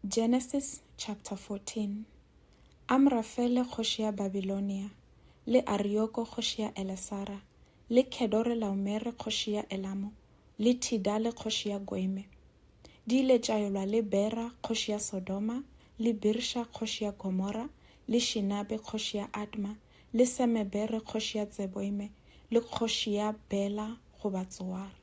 Genesis chapter 14. Amrafele kgoši ya Babilonia, le Arioko kgoši ya Elasara, le Kedore Laomere kgoši ya Elamo, le Tidale kgoši ya Goime. Di ile tša yolwa le Bera kgoši ya Sodoma, le Birsha kgoši ya Gomora, le Shinabe kgoši ya Adma, le Semebere kgoši ya Tseboime, le kgoši ya Bela goba Tsoare.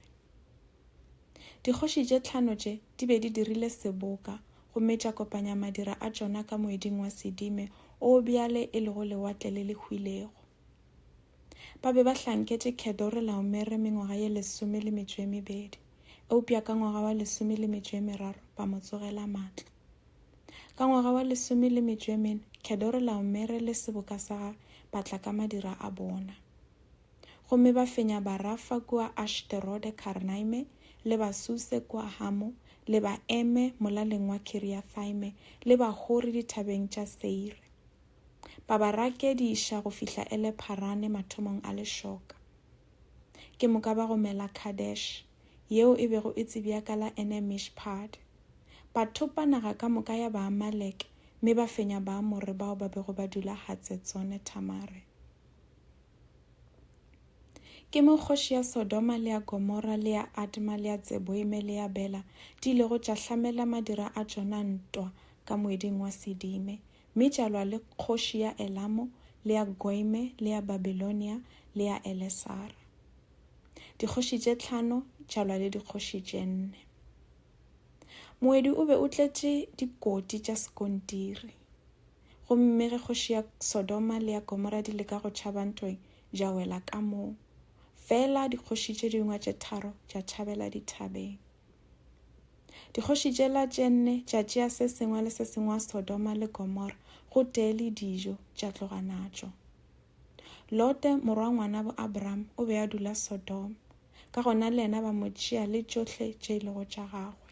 Dikgoši tše tlhano tše di be di dirile seboka gomme tša kopanya madira a tšona ka moeding wa sedime o bjale e lego lewatle le le hwilego. Ba be ba hlanketše Kedore Laomere mengwaga ye 12, eupša ka ngwaga wa 13 ba mo tsogela maatla. Ka ngwaga wa 14 Kedore Laomere le seboka sa ga ba tla ka madira a bona. Gomme ba fenya Barafa kua Ashterode Karnaime, le ba Suse kua Hamo, le ba Eme molaleng wa Kiriathaime, le ba Hori dithabeng tša Seire. Ba ba rakediša go fihla ele Pharane mathomong a lešoka. Ke moka ba gomela Kadesh, yeo e bego e tsebja ka la ene Mishpad. Ba thopa naga ka moka ya ba Amalek, mme ba fenya ba Amore bao ba bego ba dula Hatsetsone Tamare. Ke mo kgoši ya Sodoma le ya Gomora le ya Adma le ya Tseboime le ya Bela di ilego tša hlamela madira a tšona ntwa ka moeding wa sedime, mme tša lwa le kgoši ya Elamo le ya Goime le ya Babilonia le ya Elasara. Dikgoši tše tlhano tša lwa le dikgoši tše 4. Moedi o be o tletše dikoti tša sekontiri. Gomme ge kgoši ya Sodoma le ya Gomora di leka go tšhaba ntweng ja wela ka moo. Fela dikgoši tše dingwe tše 3 tša tšhabela dithabeng. Dikgoši tše la tše 4 tša tšea se sengwe le se sengwe wa Sodoma le Gomora go tee le dijo tša tloga natšo. Lote morwa ngwana bo Abraham o be a dula Sodoma, ka gona le yena ba mo tšea le tšohle tše ilego tša gagwe.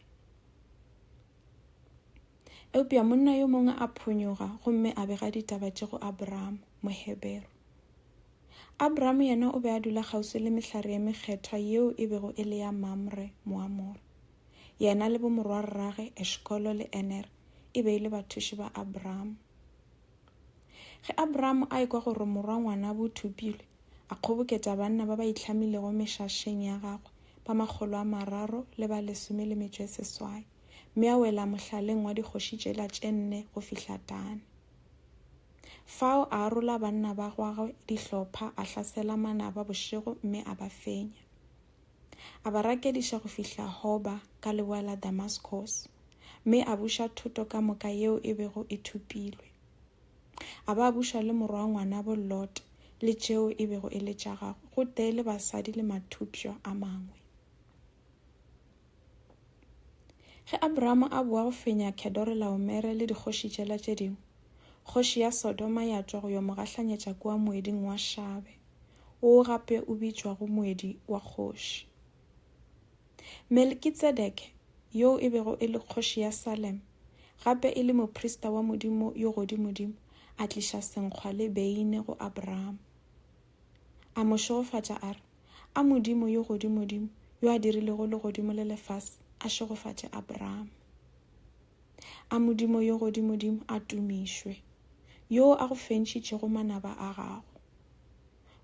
Eupša monna yo mongwe a phonyoga gomme a bega ditaba tše go Abraham Mohebero. Abraham yena o be a dula kgauswi le mehlare ya mekgethwa yeo e bego e le ya Mamre Moamor. Yena le bo morwa rrage Eshkolo le Ener e be e le bathuši ba Abraham. Ge Abraham a ekwa gore morwa ngwana bo thupilwe, a kgoboketša banna ba ba itlhamilego mešašeng ya gagwe ba 300 le ba 18, mme a wela mohlaleng wa dikgoši tše la tše 4 go fihla Dane. Fao a arola banna ba gagwe dihlopha, a hlasela manaba bošego mme a ba fenya. A ba rakediša go fihla Hoba ka leboa la Damascus, mme a buša thoto ka moka yeo e bego e thupilwe. A ba buša le morwa ngwana bo Lot le tšeo e bego e le tša gagwe, go tee le basadi le mathupšo a mangwe. Ge Abraham a boa go fenya Kedore Laomere le dikgoši tšela tše dingwe, kgoši ya Sodoma ya tšwa go yo mo gahlanyetša kua moeding wa Shabe, o gape o bitšwa go moedi wa kgoši. Melkizedek, yo e bego e le kgoši ya Salem, gape e le moprista wa modimo yo godimodimo, a tliša senkgwa le beine go Abraham. A mo šogofatša a re, a modimo yo godimodimo yo a dirilego legodimo le lefase a šogofatše Abraham. A modimo yo godimodimo a tumišwe, yo a go fentšitšego manaba a gago.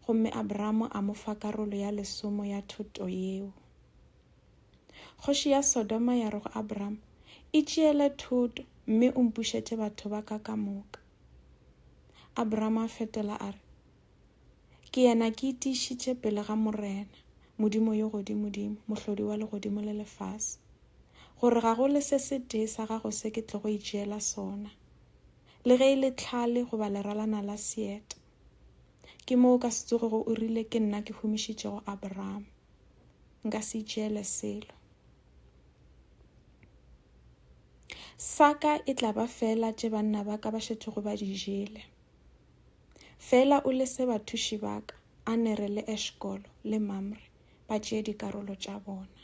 Gomme Abraham a mo fa karolo ya 10 ya thoto yeo. Kgoši ya Sodoma ya re go Abraham, e tšeele thoto mme o mpušetše batho ba ka moka. Abraham a fetola a re, ke yena ke itišitše pele ga morena, modimo yo godimodimo, mohlodi wa legodimo le lefase, gore ga go le se se tee sa gago se ke tle go itšeela sona, le ge e le tlhale goba leralana la seeta. Ke moo ka se tsogego o rile ke nna ke humišitšego Abraham, nka se itšeele selo. Saka e tla ba fela tše banna ba ka ba šetšego ba di jele. Fela o le se bathuši ba ka, Anere le Eshkolo le Mamre, ba tšee dikarolo tša bona.